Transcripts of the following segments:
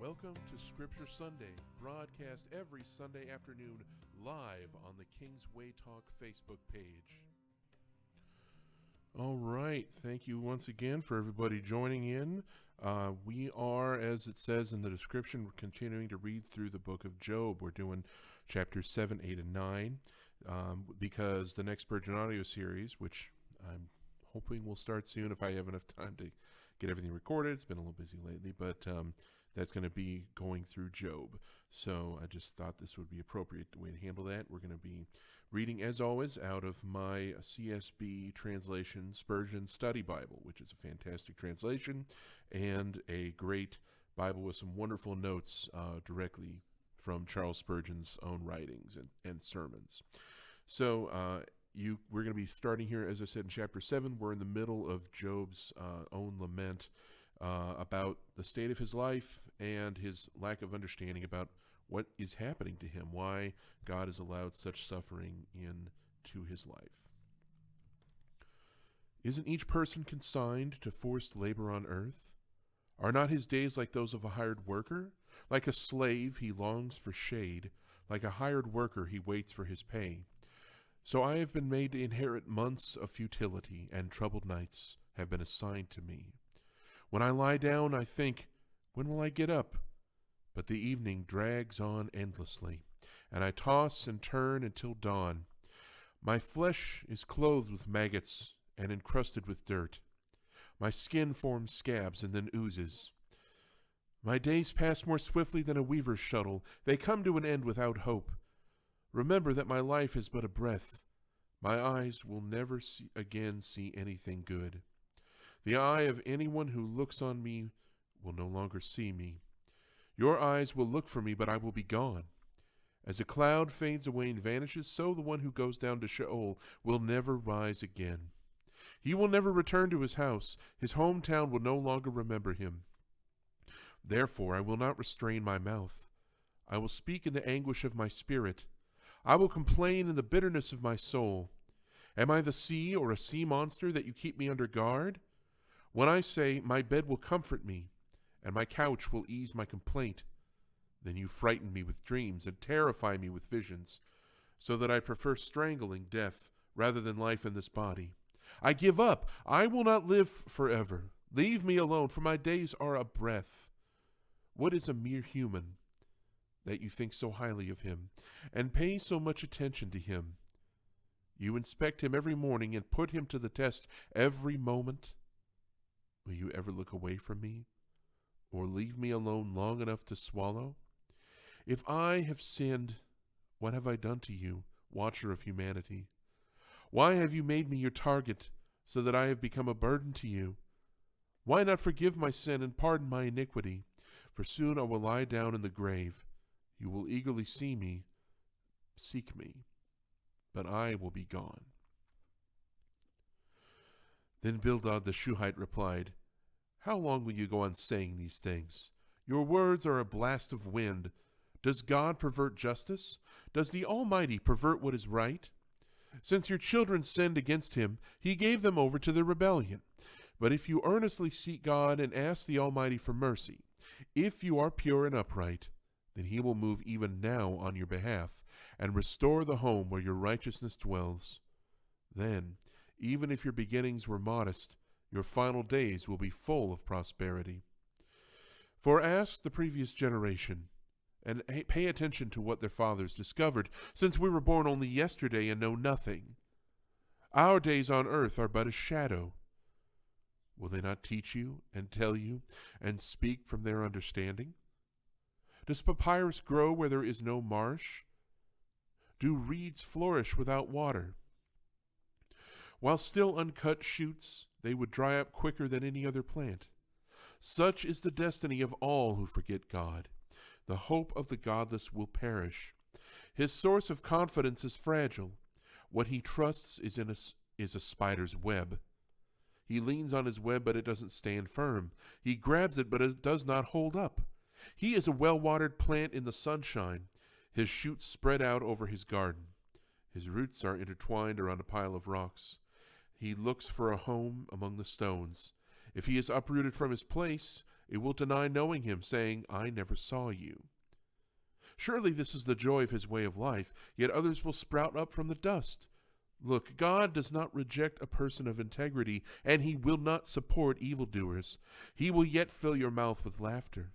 Welcome to Scripture Sunday, broadcast every Sunday afternoon live on the Kingsway Talk Facebook page. All right, thank you once again for everybody joining in. We are, as it says in the description, we're continuing to read through the book of Job. We're doing chapters 7, 8, and 9 because the next Spurgeon audio series, which I'm hoping will start soon if I have enough time to get everything recorded. It's been a little busy lately, but that's going to be going through Job. So I just thought this would be appropriate way to handle that. We're going to be reading, as always, out of my CSB translation Spurgeon Study Bible, which is a fantastic translation and a great Bible with some wonderful notes directly from Charles Spurgeon's own writings and sermons. So we're going to be starting here, as I said, in chapter 7. We're in the middle of Job's own lament about the state of his life and his lack of understanding about what is happening to him, why God has allowed such suffering into his life. Isn't each person consigned to forced labor on earth? Are not his days like those of a hired worker? Like a slave, he longs for shade. Like a hired worker, he waits for his pay. So I have been made to inherit months of futility, and troubled nights have been assigned to me. When I lie down, I think, when will I get up? But the evening drags on endlessly, and I toss and turn until dawn. My flesh is clothed with maggots and encrusted with dirt. My skin forms scabs and then oozes. My days pass more swiftly than a weaver's shuttle. They come to an end without hope. Remember that my life is but a breath. My eyes will never again see anything good. The eye of anyone who looks on me will no longer see me. Your eyes will look for me, but I will be gone. As a cloud fades away and vanishes, so the one who goes down to Sheol will never rise again. He will never return to his house. His hometown will no longer remember him. Therefore, I will not restrain my mouth. I will speak in the anguish of my spirit. I will complain in the bitterness of my soul. Am I the sea or a sea monster that you keep me under guard? When I say, my bed will comfort me, and my couch will ease my complaint, then you frighten me with dreams and terrify me with visions, so that I prefer strangling death rather than life in this body. I give up. I will not live forever. Leave me alone, for my days are a breath. What is a mere human that you think so highly of him, and pay so much attention to him? You inspect him every morning and put him to the test every moment. Will you ever look away from me, or leave me alone long enough to swallow? If I have sinned, what have I done to you, watcher of humanity? Why have you made me your target, so that I have become a burden to you? Why not forgive my sin and pardon my iniquity? For soon I will lie down in the grave. You will eagerly seek me, but I will be gone. Then Bildad the Shuhite replied, How long will you go on saying these things? Your words are a blast of wind. Does God pervert justice? Does the Almighty pervert what is right? Since your children sinned against him, he gave them over to their rebellion. But if you earnestly seek God and ask the Almighty for mercy, if you are pure and upright, then he will move even now on your behalf and restore the home where your righteousness dwells. Then, even if your beginnings were modest, your final days will be full of prosperity. For ask the previous generation, and pay attention to what their fathers discovered, since we were born only yesterday and know nothing. Our days on earth are but a shadow. Will they not teach you and tell you and speak from their understanding? Does papyrus grow where there is no marsh? Do reeds flourish without water? While still uncut shoots, they would dry up quicker than any other plant. Such is the destiny of all who forget God. The hope of the godless will perish. His source of confidence is fragile. What he trusts is a spider's web. He leans on his web, but it doesn't stand firm. He grabs it, but it does not hold up. He is a well-watered plant in the sunshine. His shoots spread out over his garden. His roots are intertwined around a pile of rocks. He looks for a home among the stones. If he is uprooted from his place It will deny knowing him, saying, I never saw you. Surely this is the joy of his way of life, yet others will sprout up from the dust. Look, God does not reject a person of integrity, and he will not support evildoers. He will yet fill your mouth with laughter,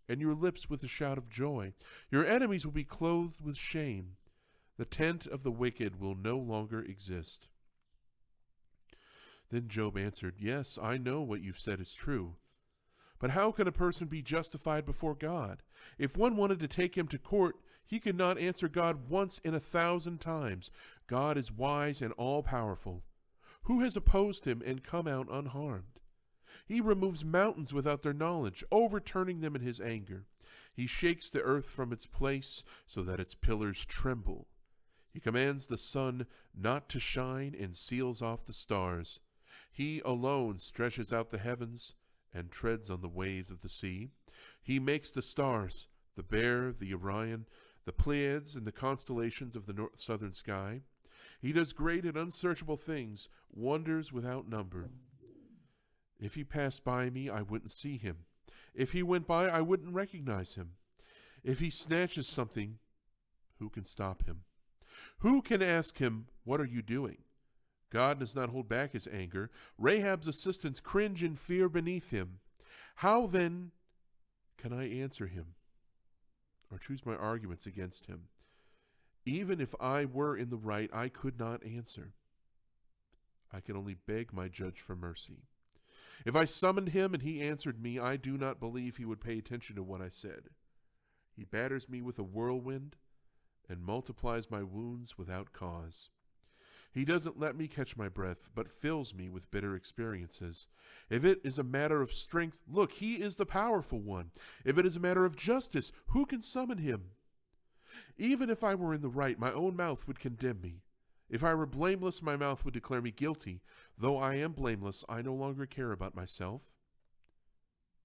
and your lips with a shout of joy. Your enemies will be clothed with shame. The tent of the wicked will no longer exist. Then Job answered, Yes, I know what you've said is true. But how can a person be justified before God? If one wanted to take him to court, he could not answer God once in 1,000 times. God is wise and all-powerful. Who has opposed him and come out unharmed? He removes mountains without their knowledge, overturning them in his anger. He shakes the earth from its place so that its pillars tremble. He commands the sun not to shine and seals off the stars. He alone stretches out the heavens and treads on the waves of the sea. He makes the stars, the Bear, the Orion, the Pleiades, and the constellations of the southern sky. He does great and unsearchable things, wonders without number. If he passed by me, I wouldn't see him. If he went by, I wouldn't recognize him. If he snatches something, who can stop him? Who can ask him, What are you doing? God does not hold back his anger. Rahab's assistants cringe in fear beneath him. How then can I answer him or choose my arguments against him? Even if I were in the right, I could not answer. I can only beg my judge for mercy. If I summoned him and he answered me, I do not believe he would pay attention to what I said. He batters me with a whirlwind and multiplies my wounds without cause. He doesn't let me catch my breath, but fills me with bitter experiences. If it is a matter of strength, look, he is the powerful one. If it is a matter of justice, who can summon him? Even if I were in the right, my own mouth would condemn me. If I were blameless, my mouth would declare me guilty. Though I am blameless, I no longer care about myself.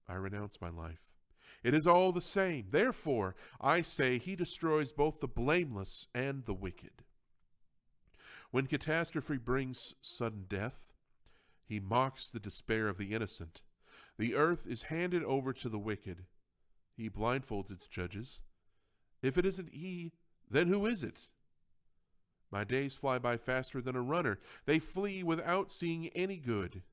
I renounce my life. It is all the same. Therefore, I say he destroys both the blameless and the wicked. When catastrophe brings sudden death, he mocks the despair of the innocent. The earth is handed over to the wicked. He blindfolds its judges. If it isn't he, then who is it? My days fly by faster than a runner. They flee without seeing any good.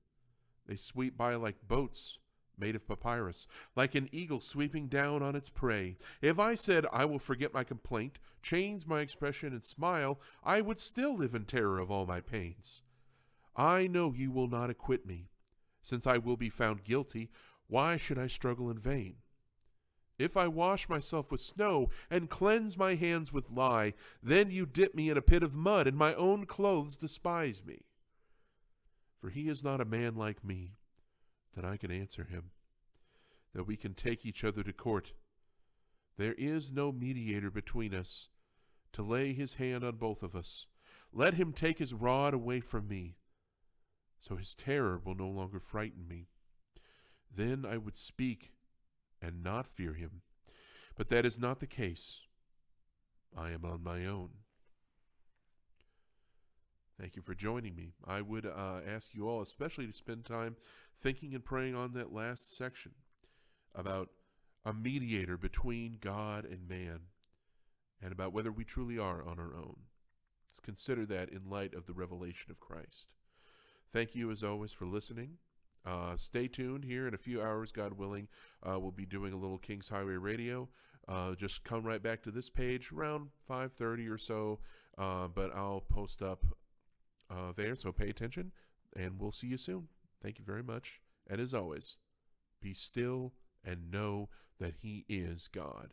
They sweep by like boats made of papyrus, like an eagle sweeping down on its prey. If I said, I will forget my complaint, change my expression, and smile, I would still live in terror of all my pains. I know you will not acquit me. Since I will be found guilty, why should I struggle in vain? If I wash myself with snow and cleanse my hands with lye, then you dip me in a pit of mud, and my own clothes despise me. For he is not a man like me, that I can answer him, that we can take each other to court. There is no mediator between us to lay his hand on both of us. Let him take his rod away from me, so his terror will no longer frighten me. Then I would speak and not fear him. But that is not the case. I am on my own. Thank you for joining me. I would ask you all especially to spend time thinking and praying on that last section about a mediator between God and man and about whether we truly are on our own. Let's consider that in light of the revelation of Christ. Thank you as always for listening. Stay tuned. Here in a few hours, God willing, we'll be doing a little King's Highway Radio. Just come right back to this page around 5:30 or so, but I'll post up there, so pay attention, and we'll see you soon. Thank you very much, and as always, be still and know that he is God.